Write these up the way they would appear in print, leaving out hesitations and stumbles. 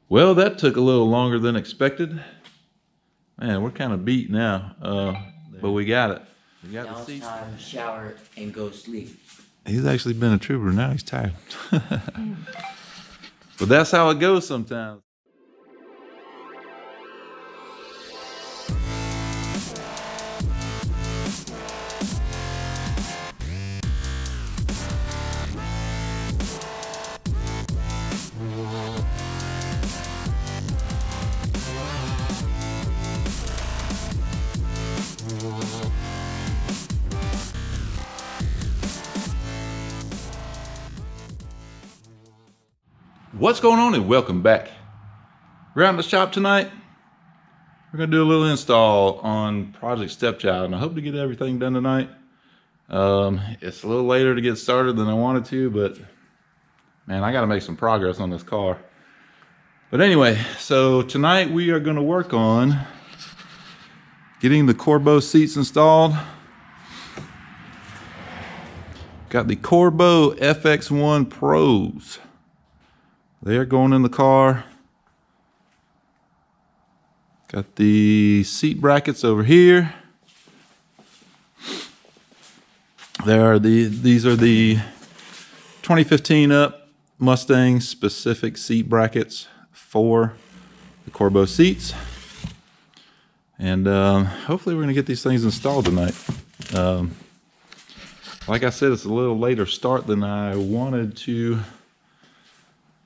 Well, that took a little longer than expected. Man, we're kind of beat now, but we got it. We got Now the it's seat. time to shower and go sleep. He's actually been a trooper. Now he's tired. But that's how it goes sometimes. What's going on, and welcome back. We're out in the shop tonight. We're gonna do a little install on Project Stepchild, and I hope to get everything done tonight. It's a little later to get started than I wanted to, but man, I gotta make some progress on this car. But anyway, so tonight we are gonna work on getting the Corbeau seats installed. Got the Corbeau FX1 Pros. They are going in the car. Got the seat brackets over here. These are the 2015 up Mustang specific seat brackets for the Corbeau seats. And hopefully we're gonna get these things installed tonight. Like I said, it's a little later start than I wanted to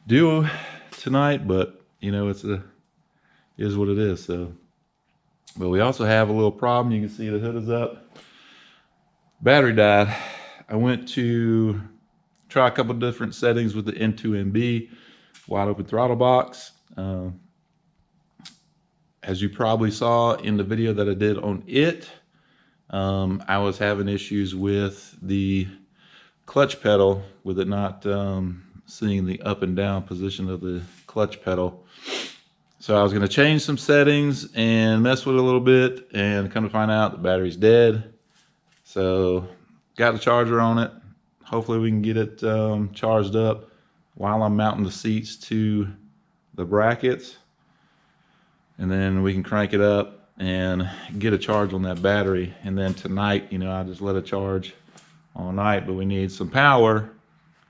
do tonight, but you know, it is what it is. So, but we also have a little problem. You can see the hood is up. Battery died. I went to try a couple different settings with the N2MB wide open throttle box. As you probably saw in the video that I did on it, I was having issues with the clutch pedal, with it not seeing the up and down position of the clutch pedal. So I was going to change some settings and mess with it a little bit, and come to find out the battery's dead. So got the charger on it. Hopefully we can get it charged up while I'm mounting the seats to the brackets, and then we can crank it up and get a charge on that battery. And then tonight, you know, I just let it charge all night, but we need some power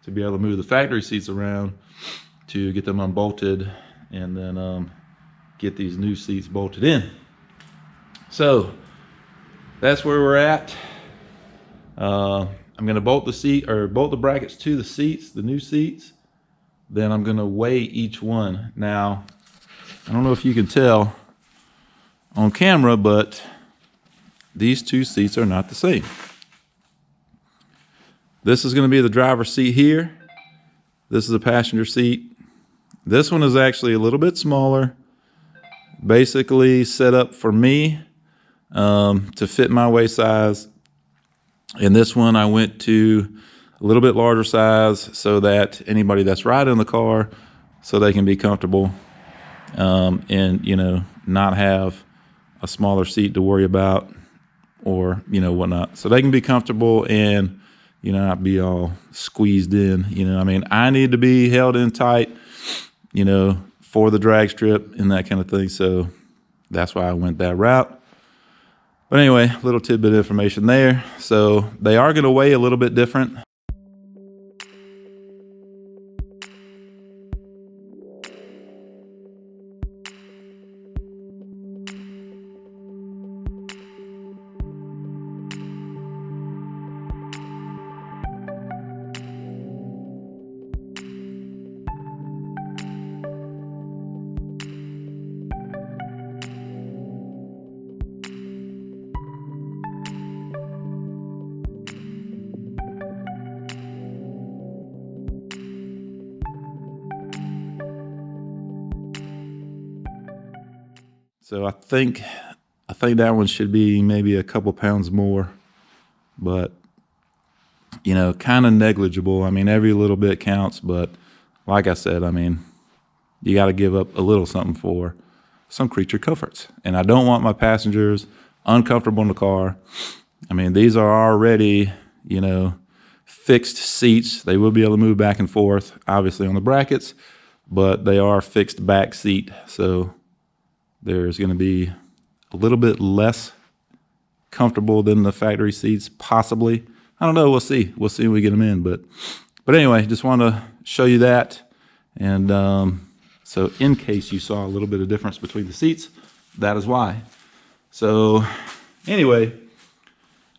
to be able to move the factory seats around to get them unbolted, and then get these new seats bolted in. So that's where we're at. I'm gonna bolt the brackets to the seats, the new seats. Then I'm gonna weigh each one. Now, I don't know if you can tell on camera, but these two seats are not the same. This is going to be the driver's seat here. This is a passenger seat. This one is actually a little bit smaller, basically set up for me to fit my waist size. And this one I went to a little bit larger size so that anybody that's riding the car, so they can be comfortable and, you know, not have a smaller seat to worry about, or, you know, whatnot. So they can be comfortable and, you know, not be all squeezed in. You know, I mean, I need to be held in tight, you know, for the drag strip and that kind of thing. So that's why I went that route. But anyway, little tidbit of information there. So they are going to weigh a little bit different. So I think that one should be maybe a couple pounds more, but, you know, kind of negligible. I mean, every little bit counts, but like I said, I mean, you got to give up a little something for some creature comforts. And I don't want my passengers uncomfortable in the car. I mean, these are already, you know, fixed seats. They will be able to move back and forth, obviously, on the brackets, but they are fixed back seat, so there's going to be a little bit less comfortable than the factory seats, possibly. I don't know. We'll see. We'll see when we get them in. But anyway, just want to show you that. And so in case you saw a little bit of difference between the seats, that is why. So anyway,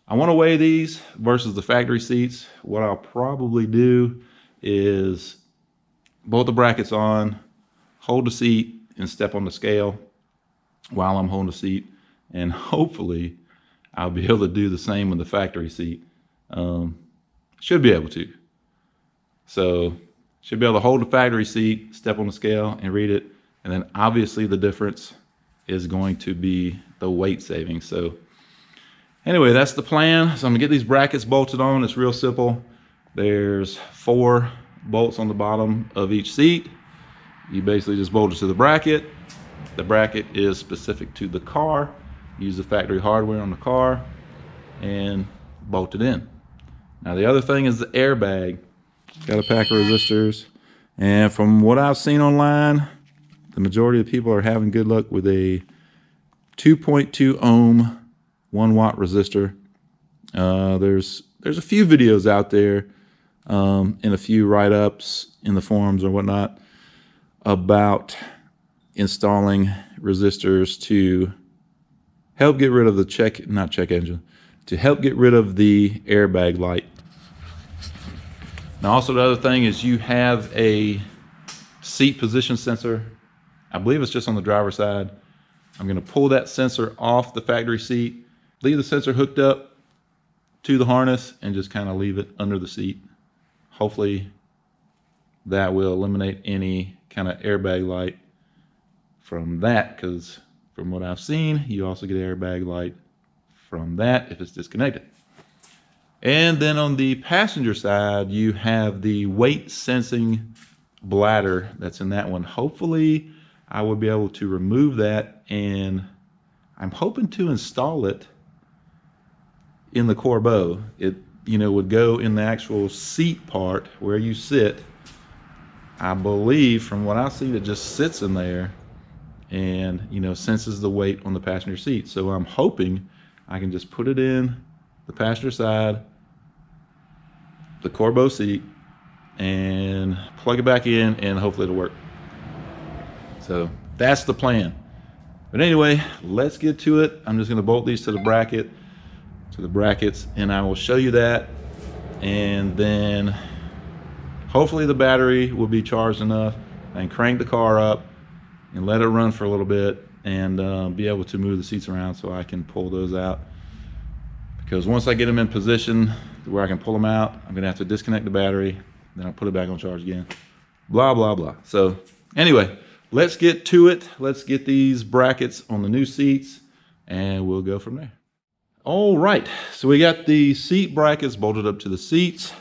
I want to weigh these versus the factory seats. What I'll probably do is bolt the brackets on, hold the seat, and step on the scale while I'm holding the seat. And hopefully I'll be able to do the same with the factory seat. Should be able to. So should be able to hold the factory seat, step on the scale, and read it. And then obviously the difference is going to be the weight saving. So anyway, that's the plan. So I'm gonna get these brackets bolted on. It's real simple. There's 4 bolts on the bottom of each seat. You basically just bolt it to the bracket. The bracket is specific to the car. Use the factory hardware on the car and bolt it in. Now the other thing is the airbag. Got a pack of resistors, and from what I've seen online, the majority of people are having good luck with a 2.2 ohm 1 watt resistor. There's a few videos out there and a few write-ups in the forums or whatnot about installing resistors to help get rid of the to help get rid of the airbag light. Now also the other thing is you have a seat position sensor. I believe it's just on the driver's side. I'm going to pull that sensor off the factory seat, leave the sensor hooked up to the harness, and just kind of leave it under the seat. Hopefully that will eliminate any kind of airbag light from that, because from what I've seen, you also get airbag light from that if it's disconnected. And then on the passenger side, you have the weight sensing bladder that's in that one. Hopefully I will be able to remove that, and I'm hoping to install it in the Corbeau. It, you know, would go in the actual seat part where you sit. I believe from what I've seen, it just sits in there and, you know, senses the weight on the passenger seat. So I'm hoping I can just put it in the passenger side, the Corbeau seat, and plug it back in, and hopefully it'll work. So that's the plan. But anyway, let's get to it. I'm just gonna bolt these to the brackets, and I will show you that. And then hopefully the battery will be charged enough and crank the car up and let it run for a little bit, and be able to move the seats around so I can pull those out. Because once I get them in position where I can pull them out, I'm gonna have to disconnect the battery, then I'll put it back on charge again, blah, blah, blah. So anyway, let's get to it. Let's get these brackets on the new seats, and we'll go from there. All right, so we got the seat brackets bolted up to the seats.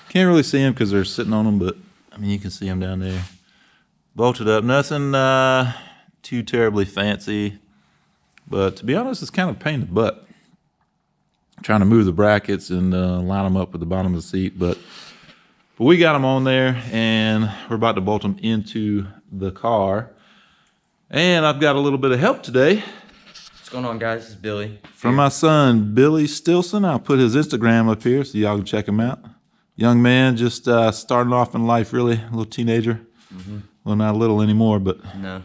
Can't really see them because they're sitting on them, but I mean, you can see them down there. Bolted up, nothing too terribly fancy, but to be honest, it's kind of a pain in the butt trying to move the brackets and line them up with the bottom of the seat, but we got them on there, and we're about to bolt them into the car. And I've got a little bit of help today. What's going on, guys? This is Billy. From my son, Billy Stilson. I'll put his Instagram up here so y'all can check him out. Young man, just starting off in life, really, a little teenager. Mm-hmm. Well, not a little anymore, but no.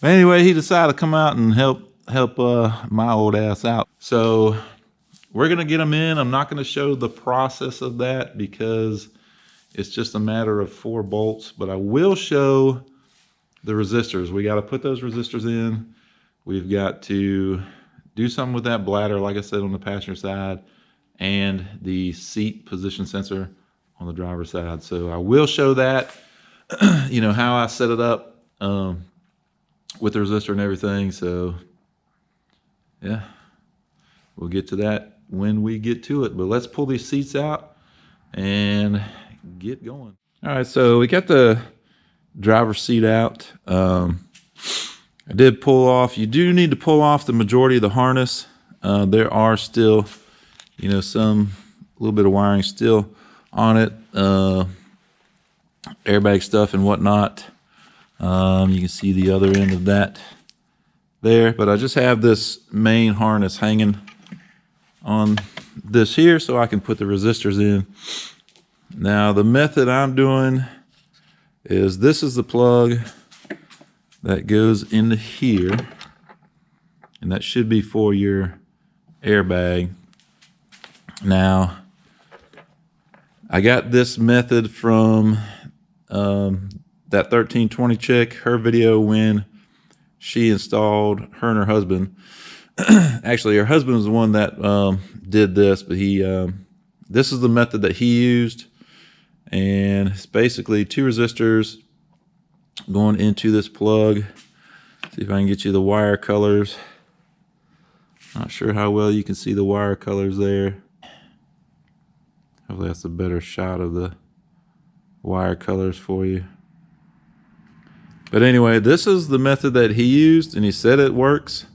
But anyway, he decided to come out and help my old ass out. So we're gonna get them in. I'm not gonna show the process of that because it's just a matter of 4 bolts, but I will show the resistors. We got to put those resistors in. We've got to do something with that bladder, like I said, on the passenger side, and the seat position sensor on the driver's side. So I will show that, you know, how I set it up with the resistor and everything. So yeah, we'll get to that when we get to it. But let's pull these seats out and get going. All right, so we got the driver's seat out. I did pull off. You do need to pull off the majority of the harness. There are still, you know, a little bit of wiring still on it, airbag stuff and whatnot. You can see the other end of that there, but I just have this main harness hanging on this here so I can put the resistors in. Now the method I'm doing is this is the plug that goes into here, and that should be for your airbag. Now I got this method from that 1320 chick, her video when she installed, her and her husband. Actually, her husband was the one that did this, but this is the method that he used, and it's basically 2 resistors going into this plug. See if I can get you the wire colors. Not sure how well you can see the wire colors there. Hopefully that's a better shot of the wire colors for you. But anyway, this is the method that he used, and he said it works.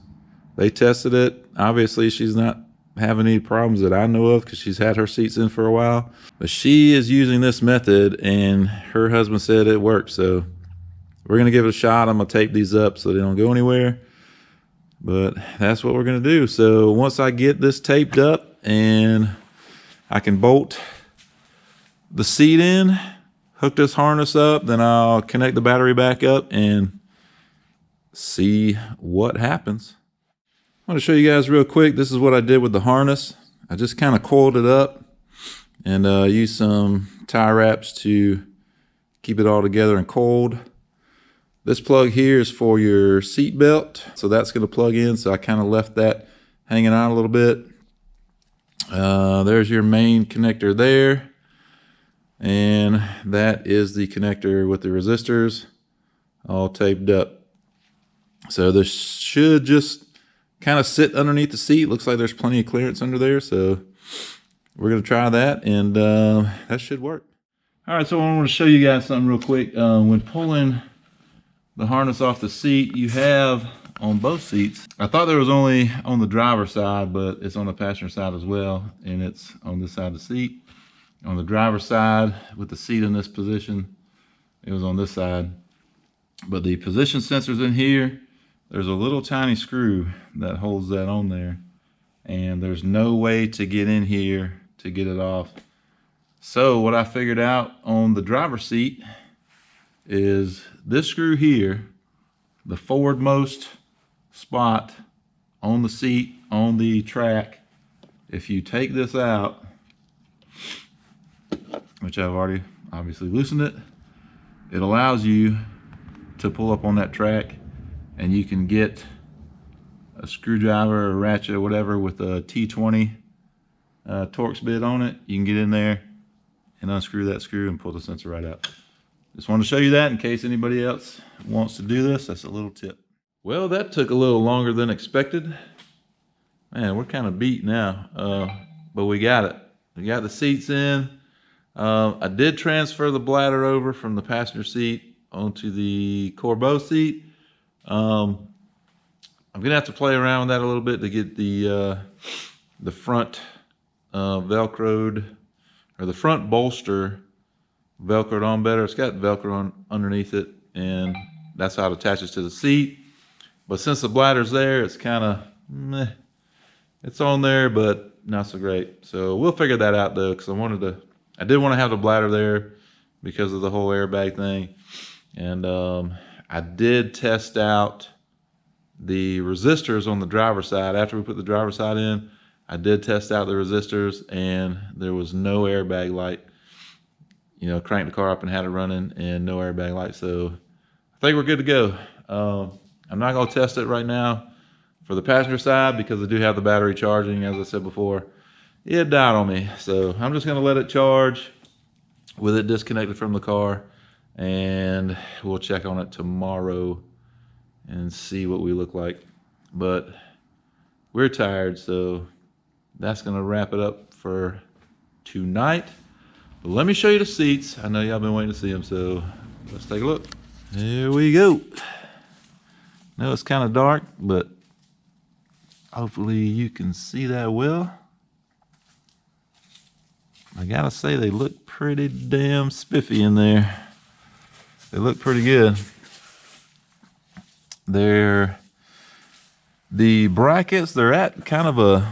They tested it. Obviously, she's not having any problems that I know of because she's had her seats in for a while. But she is using this method, and her husband said it works. So we're going to give it a shot. I'm going to tape these up so they don't go anywhere. But that's what we're going to do. So once I get this taped up and I can bolt the seat in, hook this harness up, then I'll connect the battery back up and see what happens. I want to show you guys real quick. This is what I did with the harness. I just kind of coiled it up and used some tie wraps to keep it all together and coiled. This plug here is for your seat belt, so that's going to plug in. So I kind of left that hanging out a little bit. There's your main connector there, and that is the connector with the resistors all taped up. So this should just kind of sit underneath the seat. Looks like there's plenty of clearance under there, so we're going to try that, and that should work. All right, so I want to show you guys something real quick. When pulling the harness off the seat, you have on both seats, I thought there was only on the driver's side, but it's on the passenger side as well, and it's on this side of the seat. On the driver's side, with the seat in this position, it was on this side. But the position sensor's in here. There's a little tiny screw that holds that on there, and there's no way to get in here to get it off. So what I figured out on the driver's seat is this screw here, the forwardmost spot on the seat, on the track. If you take this out, which I've already obviously loosened it, it allows you to pull up on that track, and you can get a screwdriver or ratchet or whatever with a T20 Torx bit on it. You can get in there and unscrew that screw and pull the sensor right out. Just wanted to show you that in case anybody else wants to do this. That's a little tip. Well, that took a little longer than expected. Man, we're kind of beat now, but we got it. We got the seats in. I did transfer the bladder over from the passenger seat onto the Corbeau seat. I'm gonna have to play around with that a little bit to get the front velcroed, or the front bolster velcroed on better. It's got Velcro on underneath it, and that's how it attaches to the seat. But since the bladder's there, it's kind of meh. It's on there, but not so great. So we'll figure that out though, because I did want to have the bladder there because of the whole airbag thing. And I did test out the resistors on the driver's side. After we put the driver's side in, I did test out the resistors, and there was no airbag light. You know, cranked the car up and had it running, and no airbag light. So I think we're good to go. I'm not going to test it right now for the passenger side because I do have the battery charging. As I said before, it died on me. So I'm just going to let it charge with it disconnected from the car, and we'll check on it tomorrow and see what we look like. But we're tired, so that's going to wrap it up for tonight. But let me show you the seats. I know y'all been waiting to see them, so let's take a look. Here we go. I know it's kind of dark, but hopefully you can see that well. I gotta say, they look pretty damn spiffy in there. They look pretty good. the brackets, they're at kind of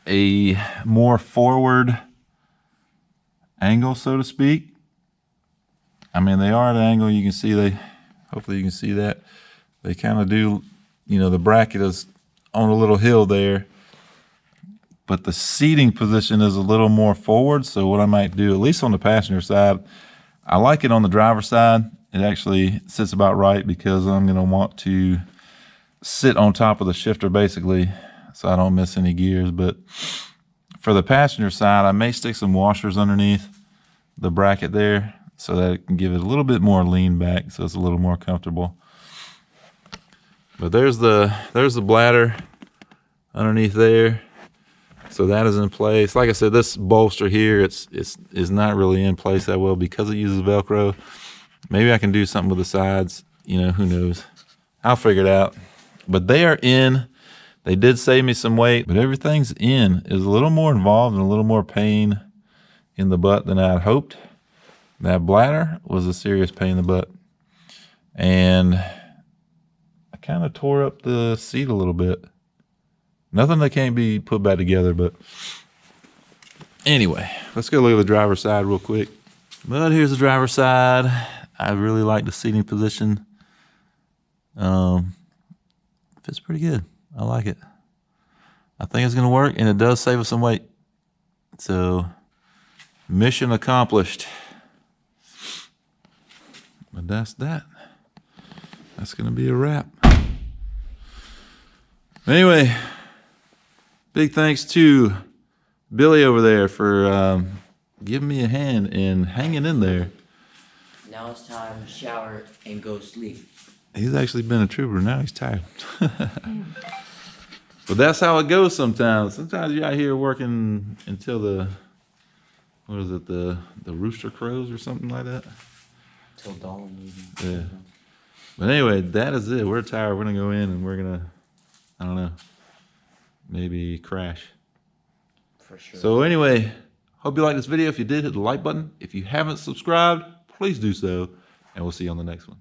a more forward angle, so to speak. I mean, they are at an angle. You can see hopefully you can see that. They kind of do, the bracket is on a little hill there, but the seating position is a little more forward. So what I might do, at least on the passenger side, I like it on the driver's side. It actually sits about right because I'm going to want to sit on top of the shifter basically so I don't miss any gears. But for the passenger side, I may stick some washers underneath the bracket there so that it can give it a little bit more lean back so it's a little more comfortable. But there's the bladder underneath there. So that is in place. Like I said, this bolster here, is not really in place that well because it uses Velcro. Maybe I can do something with the sides. Who knows? I'll figure it out. But they are in. They did save me some weight, but everything's in. Is a little more involved and a little more pain in the butt than I had hoped. That bladder was a serious pain in the butt. And I kind of tore up the seat a little bit. Nothing that can't be put back together, but anyway, let's go look at the driver's side real quick. But here's the driver's side. I really like the seating position. Fits pretty good. I like it. I think it's going to work, and it does save us some weight. So, mission accomplished. But that's that. That's going to be a wrap. Anyway, big thanks to Billy over there for giving me a hand and hanging in there. Now it's time to shower and go sleep. He's actually been a trooper. Now he's tired. But that's how it goes sometimes. Sometimes you're out here working until the rooster crows or something like that. Till dawn. Yeah. But anyway, that is it. We're tired. We're going to go in and we're going to, I don't know, maybe crash. For sure. So anyway, hope you liked this video. If you did, hit the like button. If you haven't subscribed, please do so. And we'll see you on the next one.